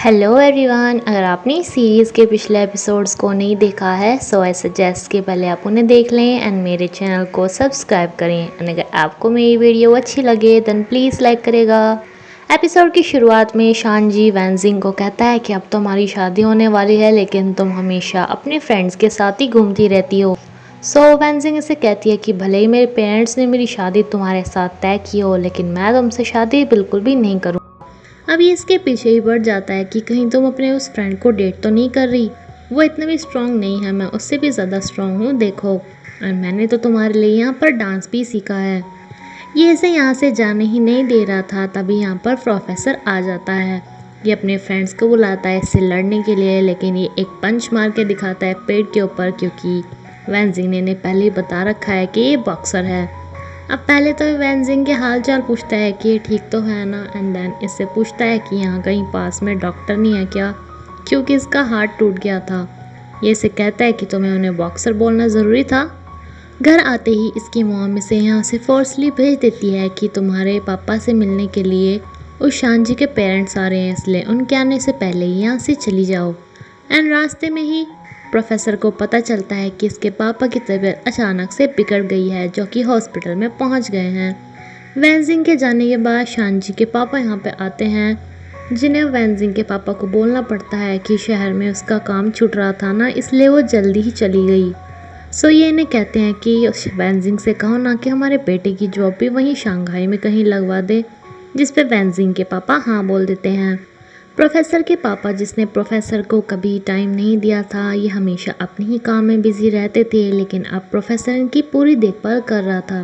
Hello everyone. अगर आपने इस सीरीज़ के पिछले एपिसोड्स को नहीं देखा है सो आई सजेस्ट कि पहले आप उन्हें देख लें एंड मेरे चैनल को सब्सक्राइब करें एंड अगर आपको मेरी वीडियो अच्छी लगे देन प्लीज़ लाइक करेगा। एपिसोड की शुरुआत में शानजी वैनजिंग को कहता है कि अब तो हमारी शादी होने वाली है लेकिन तुम हमेशा अपने फ्रेंड्स के साथ ही घूमती रहती हो। सो वैनजिंग इसे कहती है कि भले ही मेरे पेरेंट्स ने मेरी शादी तुम्हारे साथ तय की हो लेकिन मैं तुमसे शादी बिल्कुल भी नहीं करूँ। अभी इसके पीछे ही बढ़ जाता है कि कहीं तुम अपने उस फ्रेंड को डेट तो नहीं कर रही। वो इतना भी स्ट्रांग नहीं है, मैं उससे भी ज़्यादा स्ट्रांग हूँ देखो, और मैंने तो तुम्हारे लिए यहाँ पर डांस भी सीखा है। ये इसे यहाँ से जाने ही नहीं दे रहा था, तभी यहाँ पर प्रोफेसर आ जाता है। ये अपने फ्रेंड्स को बुलाता है इससे लड़ने के लिए, लेकिन ये एक पंच मार के दिखाता है पेट के ऊपर, क्योंकि वैनजिंग ने पहले ही बता रखा है कि ये बॉक्सर है। अब पहले तो वैनजिंग के हाल चाल पूछता है कि ये ठीक तो है ना, एंड देन इससे पूछता है कि यहाँ कहीं पास में डॉक्टर नहीं है क्या, क्योंकि इसका हाथ टूट गया था। ये इसे कहता है कि तुम्हें उन्हें बॉक्सर बोलना ज़रूरी था। घर आते ही इसकी मॉम इसे यहाँ से फोर्सली भेज देती है कि तुम्हारे पापा से मिलने के लिए उस शानजी के पेरेंट्स आ रहे हैं, इसलिए उनके आने से पहले ही यहाँ से चली जाओ। एंड रास्ते में ही प्रोफेसर को पता चलता है कि इसके पापा की तबीयत अचानक से बिगड़ गई है, जो कि हॉस्पिटल में पहुंच गए हैं। वैनजिंग के जाने के बाद शानजी के पापा यहाँ पे आते हैं, जिन्हें वैनजिंग के पापा को बोलना पड़ता है कि शहर में उसका काम छूट रहा था ना, इसलिए वो जल्दी ही चली गई। सो ये इन्हें कहते हैं कि वैनजिंग से कहो ना कि हमारे बेटे की जॉब भी वहीं शंघाई में कहीं लगवा दे, जिस पे वैनजिंग के पापा हाँ बोल देते हैं। प्रोफेसर के पापा, जिसने प्रोफेसर को कभी टाइम नहीं दिया था, ये हमेशा अपने ही काम में बिजी रहते थे, लेकिन अब प्रोफेसर इनकी पूरी देखभाल कर रहा था।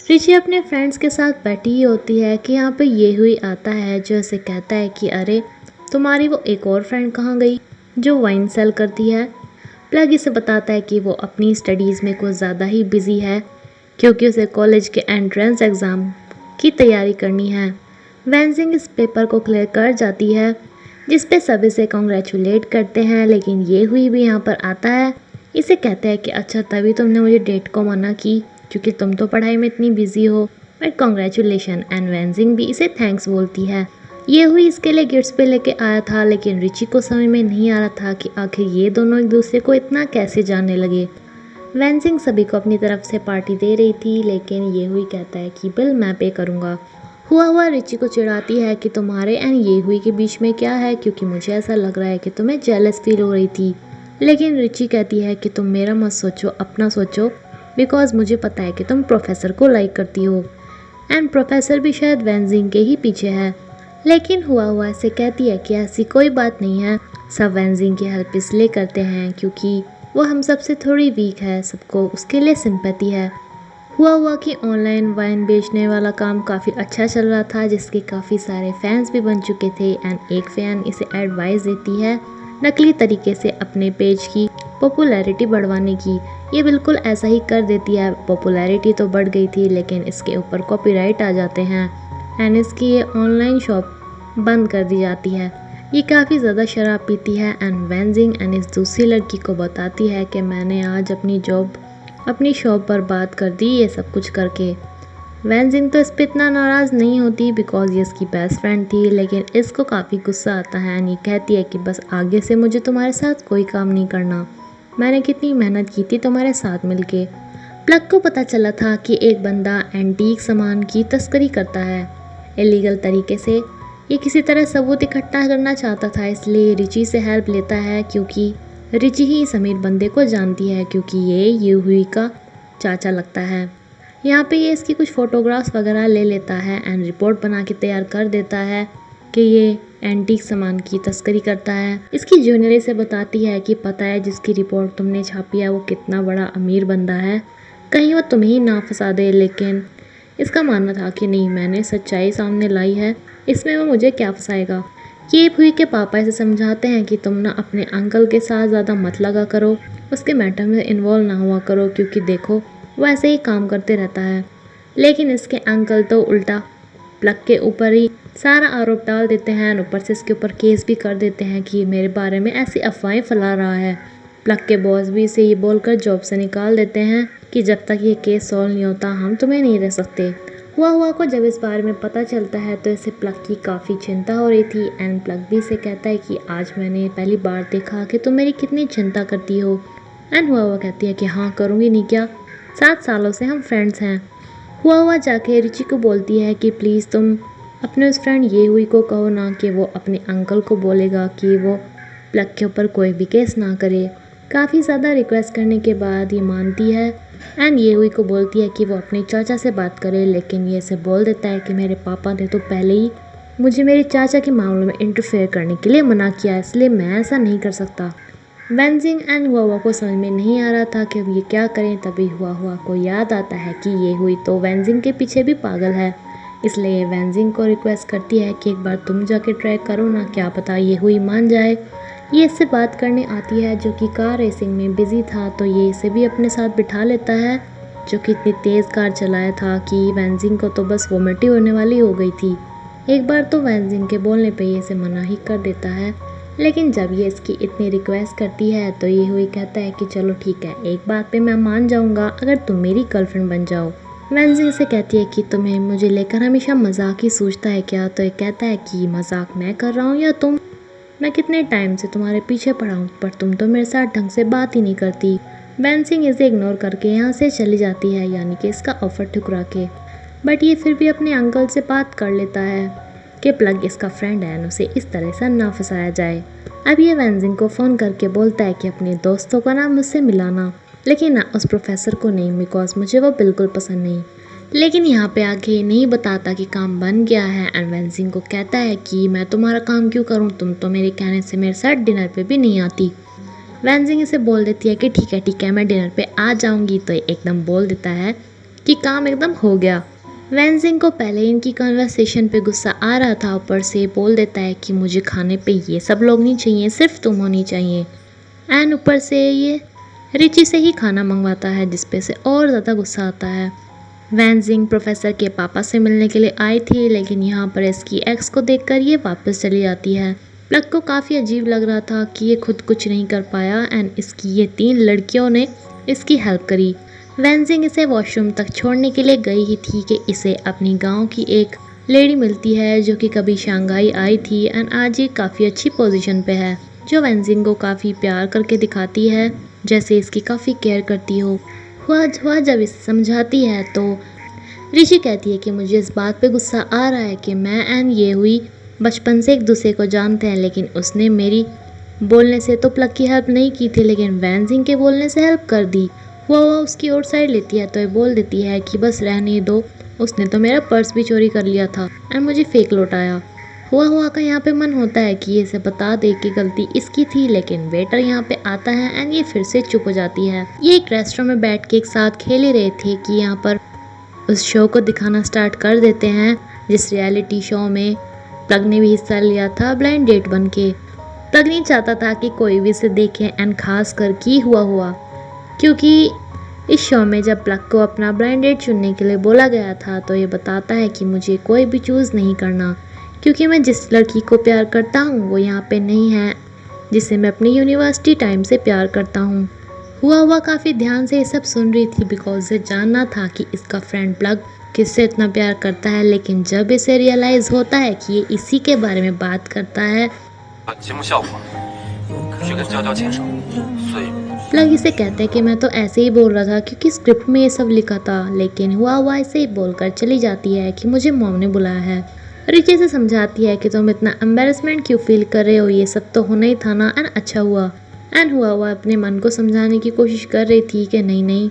रिची अपने फ्रेंड्स के साथ बैठी ही होती है कि यहाँ पे ये हुई आता है, जो इसे कहता है कि अरे तुम्हारी वो एक और फ्रेंड कहाँ गई जो वाइन सेल करती है। प्लग इसे बताता है कि वो अपनी स्टडीज़ में कुछ ज़्यादा ही बिजी है, क्योंकि उसे कॉलेज के एंट्रेंस एग्ज़ाम की तैयारी करनी है। वैनजिंग इस पेपर को क्लियर कर जाती है, जिस पे सभी से कॉन्ग्रेचुलेट करते हैं, लेकिन ये हुई भी यहाँ पर आता है। इसे कहता है कि अच्छा तभी तुमने मुझे डेट को मना की, क्योंकि तुम तो पढ़ाई में इतनी बिजी हो, बट कॉन्ग्रेचुलेशन। एंड वैनजिंग भी इसे थैंक्स बोलती है। ये हुई इसके लिए गिफ्ट्स पे लेके आया था, लेकिन रिची को समझ में नहीं आ रहा था कि आखिर ये दोनों एक दूसरे को इतना कैसे जानने लगे। वैनजिंग सभी को अपनी तरफ से पार्टी दे रही थी, लेकिन ये हुई कहता है कि बिल मैं पे करूँगा। हुआ रिची को चिढ़ाती है कि तुम्हारे एंड ये हुई के बीच में क्या है, क्योंकि मुझे ऐसा लग रहा है कि तुम्हें जेलस फील हो रही थी। लेकिन रिची कहती है कि तुम मेरा मत सोचो, अपना सोचो, बिकॉज मुझे पता है कि तुम प्रोफेसर को लाइक करती हो, एंड प्रोफेसर भी शायद वैनजिंग के ही पीछे है। लेकिन हुआ से कहती है कि ऐसी कोई बात नहीं है, सब वैनजिंग की हेल्प इसलिए करते हैं क्योंकि वो हम सबसे थोड़ी वीक है, सबको उसके लिए सिंपैथी है। हुआ कि ऑनलाइन वाइन बेचने वाला काम काफ़ी अच्छा चल रहा था, जिसके काफ़ी सारे फैंस भी बन चुके थे, एंड एक फ़ैन इसे एडवाइस देती है नकली तरीके से अपने पेज की पॉपुलैरिटी बढ़वाने की। ये बिल्कुल ऐसा ही कर देती है। पॉपुलैरिटी तो बढ़ गई थी, लेकिन इसके ऊपर कॉपीराइट आ जाते हैं एंड इसकी ये ऑनलाइन शॉप बंद कर दी जाती है। ये काफ़ी ज़्यादा शराब पीती है एंड वैनजिंग एंड इस दूसरी लड़की को बताती है कि मैंने आज अपनी शॉप बर्बाद कर दी ये सब कुछ करके। वैनजिंग तो इस पर इतना नाराज़ नहीं होती, बिकॉज ये इसकी बेस्ट फ्रेंड थी, लेकिन इसको काफ़ी गुस्सा आता है एंड ये कहती है कि बस आगे से मुझे तुम्हारे साथ कोई काम नहीं करना, मैंने कितनी मेहनत की थी तुम्हारे साथ मिलके। प्लग को पता चला था कि एक बंदा एंटीक सामान की तस्करी करता है इलीगल तरीके से। ये किसी तरह सबूत इकट्ठा करना चाहता था, इसलिए रिची से हेल्प लेता है, क्योंकि रिची ही इस अमीर बंदे को जानती है, क्योंकि ये हुई का चाचा लगता है। यहाँ पे ये इसकी कुछ फ़ोटोग्राफ्स वगैरह ले लेता है एंड रिपोर्ट बना के तैयार कर देता है कि ये एंटीक सामान की तस्करी करता है। इसकी जूनियर से बताती है कि पता है जिसकी रिपोर्ट तुमने छापी है वो कितना बड़ा अमीर बंदा है, कहीं वो तुम्हें ही ना फंसा दे। लेकिन इसका मानना था कि नहीं, मैंने सच्चाई सामने लाई है, इसमें वो मुझे क्या फंसाएगा। ये हुई के पापा इसे समझाते हैं कि तुम ना अपने अंकल के साथ ज़्यादा मत लगा करो, उसके मैटर में इन्वॉल्व ना हुआ करो, क्योंकि देखो वो ऐसे ही काम करते रहता है। लेकिन इसके अंकल तो उल्टा प्लग के ऊपर ही सारा आरोप डाल देते हैं, ऊपर से इसके ऊपर केस भी कर देते हैं कि मेरे बारे में ऐसी अफवाहें फैला रहा है। प्लग के बॉस भी इसे ये बोलकर जॉब से निकाल देते हैं कि जब तक ये केस सॉल्व नहीं होता हम तुम्हें नहीं रह सकते। हुआ को जब इस बारे में पता चलता है तो इसे प्लग की काफ़ी चिंता हो रही थी एंड प्लग भी इसे कहता है कि आज मैंने पहली बार देखा कि तुम मेरी कितनी चिंता करती हो। एंड हुआ कहती है कि हाँ करूँगी नहीं क्या, 7 सालों से हम फ्रेंड्स हैं। हुआ जाके रिची को बोलती है कि प्लीज़ तुम अपने उस फ्रेंड ये हुई को कहो ना कि वो अपने अंकल को बोलेगा कि वो प्लग के ऊपर कोई भी केस ना करे। काफ़ी ज़्यादा रिक्वेस्ट करने के बाद ये मानती है एंड ये हुई को बोलती है कि वो अपने चाचा से बात करे, लेकिन ये इसे बोल देता है कि मेरे पापा ने तो पहले ही मुझे मेरे चाचा के मामलों में इंटरफेयर करने के लिए मना किया, इसलिए मैं ऐसा नहीं कर सकता। वेंजिंग एंड हुआ को समझ में नहीं आ रहा था कि अब ये क्या करें। तभी हुआ को याद आता है कि ये हुई तो वेंजिंग के पीछे भी पागल है, इसलिए वेंजिंग को रिक्वेस्ट करती है कि एक बार तुम जाके ट्राई करो ना, क्या पता ये हुई मान जाए। ये इससे बात करने आती है जो कि कार रेसिंग में बिजी था, तो ये इसे भी अपने साथ बिठा लेता है जो कि इतनी तेज़ कार चलाया था कि वेंजिंग को तो बस वोमिट ही होने वाली हो गई थी। एक बार तो वेंजिंग के बोलने पे ये इसे मना ही कर देता है, लेकिन जब ये इसकी इतनी रिक्वेस्ट करती है तो ये हुई कहता है कि चलो ठीक है, एक बात पे मैं मान जाऊँगा अगर तुम मेरी गर्लफ्रेंड बन जाओ। वेंजिंग से कहती है कि तुम्हें मुझे लेकर हमेशा मजाक ही सूझता है क्या, तो ये कहता है कि मजाक मैं कर रहा हूँ या तुम, मैं कितने टाइम से तुम्हारे पीछे पड़ा हूँ पर तुम तो मेरे साथ ढंग से बात ही नहीं करती। वेंजिंग इसे इग्नोर करके यहाँ से चली जाती है, यानी कि इसका ऑफर ठुकरा के। बट ये फिर भी अपने अंकल से बात कर लेता है कि प्लग इसका फ्रेंड है, उसे इस तरह से ना फंसाया जाए। अब ये वेंजिंग को फ़ोन करके बोलता है कि अपने दोस्तों का नाम मुझसे मिलाना, लेकिन ना उस प्रोफेसर को नहीं, बिकॉज मुझे वो बिल्कुल पसंद नहीं। लेकिन यहाँ पे आके ये नहीं बताता कि काम बन गया है एंड वेंजिंग को कहता है कि मैं तुम्हारा काम क्यों करूँ, तुम तो मेरे कहने से मेरे साथ डिनर पे भी नहीं आती। वेंजिंग इसे बोल देती है कि ठीक है मैं डिनर पे आ जाऊँगी, तो ये एकदम बोल देता है कि काम एकदम हो गया। वेंजिंग को पहले इनकी कन्वर्सेशन पे गुस्सा आ रहा था, ऊपर से बोल देता है कि मुझे खाने पे ये सब लोग नहीं चाहिए, सिर्फ तुम होनी चाहिए। एंड ऊपर से ये रिची से ही खाना मंगवाता है, जिसपे से और ज़्यादा गुस्सा आता है। वेंजिंग प्रोफेसर के पापा से मिलने के लिए आई थी, लेकिन यहाँ पर इसकी एक्स को देखकर ये वापस चली जाती है। प्लग को काफ़ी अजीब लग रहा था कि ये खुद कुछ नहीं कर पाया एंड इसकी ये 3 लड़कियों ने इसकी हेल्प करी। वेंजिंग इसे वॉशरूम तक छोड़ने के लिए गई ही थी कि इसे अपनी गांव की एक लेडी मिलती है जो कि कभी शंघाई आई थी एंड आज ये काफ़ी अच्छी पोजीशन पे है, जो वेंजिंग को काफ़ी प्यार करके दिखाती है, जैसे इसकी काफ़ी केयर करती हो। हुआ जब इसे समझाती है तो ऋषि कहती है कि मुझे इस बात पे गुस्सा आ रहा है कि मैं एंड ये हुई बचपन से एक दूसरे को जानते हैं, लेकिन उसने मेरी बोलने से तो प्लग की हेल्प नहीं की थी, लेकिन वेंजिंग के बोलने से हेल्प कर दी। हुआ उसकी ओर साइड लेती है तो ये बोल देती है कि बस रहने दो, उसने तो मेरा पर्स भी चोरी कर लिया था एंड मुझे फेक लौटाया। हुआ का यहाँ पे मन होता है कि ये इसे बता दे कि गलती इसकी थी, लेकिन वेटर यहाँ पे आता है एंड ये फिर से चुप हो जाती है। ये एक रेस्टोरेंट में बैठ के एक साथ खेल ही रहे थे कि यहाँ पर उस शो को दिखाना स्टार्ट कर देते हैं, जिस रियलिटी शो में प्लग ने भी हिस्सा लिया था ब्लाइंड डेट बन के। प्लग नहीं चाहता था कि कोई भी इसे देखे एंड खास कर की हुआ, क्योंकि इस शो में जब प्लग को अपना ब्लाइंड डेट चुनने के लिए बोला गया था तो ये बताता है कि मुझे कोई भी चूज़ नहीं करना, क्योंकि मैं जिस लड़की को प्यार करता हूँ वो यहाँ पे नहीं है, जिसे मैं अपनी यूनिवर्सिटी टाइम से प्यार करता हूँ। हुआ काफ़ी ध्यान से ये सब सुन रही थी, बिकॉज उसे जानना था कि इसका फ्रेंड प्लग किससे इतना प्यार करता है, लेकिन जब इसे रियलाइज़ होता है कि ये इसी के बारे में बात करता है, प्लग इसे कहते हैं कि मैं तो ऐसे ही बोल रहा था क्योंकि स्क्रिप्ट में ये सब लिखा था, लेकिन हुआ इसे बोलकर चली जाती है कि मुझे मॉम ने बुलाया है। रिची से समझाती है कि तुम इतना एम्बेरसमेंट क्यों फील कर रहे हो, ये सब तो होना ही था ना एंड अच्छा हुआ। एंड हुआ अपने मन को समझाने की कोशिश कर रही थी कि नहीं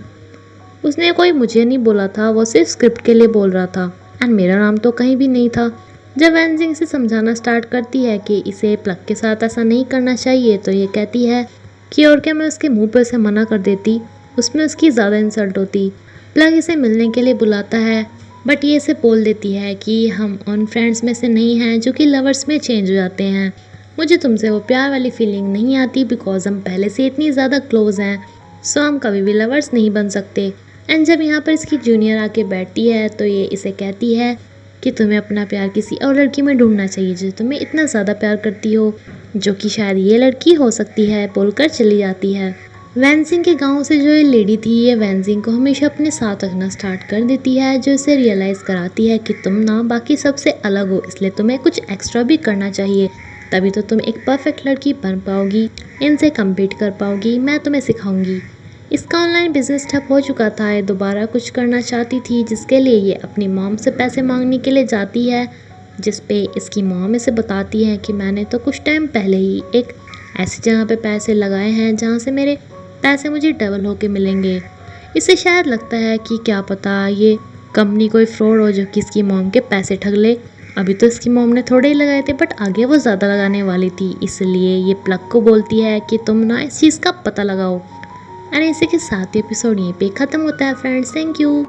उसने कोई मुझे नहीं बोला था, वो सिर्फ स्क्रिप्ट के लिए बोल रहा था एंड मेरा नाम तो कहीं भी नहीं था। जब वेंजिंग से समझाना स्टार्ट करती है कि इसे प्लग के साथ ऐसा नहीं करना चाहिए, तो ये कहती है कि और क्या मैं उसके मुंह पर उसे मना कर देती, उसमें उसकी ज़्यादा इंसल्ट होती। प्लग इसे मिलने के लिए बुलाता है, बट ये इसे बोल देती है कि हम उन फ्रेंड्स में से नहीं हैं जो कि लवर्स में चेंज हो जाते हैं। मुझे तुमसे वो प्यार वाली फीलिंग नहीं आती, बिकॉज हम पहले से इतनी ज़्यादा क्लोज हैं, सो हम कभी भी लवर्स नहीं बन सकते। एंड जब यहाँ पर इसकी जूनियर आके बैठती है तो ये इसे कहती है कि तुम्हें अपना प्यार किसी और लड़की में ढूंढना चाहिए जो तुम्हें इतना ज़्यादा प्यार करती हो, जो कि शायद ये लड़की हो सकती है, बोलकर चली जाती है। वैनसिंग के गांव से जो ये लेडी थी, ये वैनसिंग को हमेशा अपने साथ रखना स्टार्ट कर देती है, जो इसे रियलाइज़ कराती है कि तुम ना बाकी सबसे अलग हो, इसलिए तुम्हें कुछ एक्स्ट्रा भी करना चाहिए, तभी तो तुम एक परफेक्ट लड़की बन पाओगी, इनसे कम्पीट कर पाओगी, मैं तुम्हें सिखाऊंगी। इसका ऑनलाइन बिजनेस ठप हो चुका था, ये दोबारा कुछ करना चाहती थी, जिसके लिए ये अपनी मॉम से पैसे मांगने के लिए जाती है, जिस पे इसकी मॉम इसे बताती है कि मैंने तो कुछ टाइम पहले ही एक ऐसी जगह पे पैसे लगाए हैं जहाँ से मेरे पैसे मुझे डबल होके मिलेंगे। इसे शायद लगता है कि क्या पता ये कंपनी कोई फ्रॉड हो जो कि इसकी मॉम के पैसे ठग ले। अभी तो इसकी मॉम ने थोड़े ही लगाए थे, बट आगे वो ज़्यादा लगाने वाली थी, इसलिए ये प्लग को बोलती है कि तुम ना इस चीज़ का पता लगाओ। एंड इसी के साथ एपिसोड यहीं पे ख़त्म होता है फ्रेंड्स। Thank you.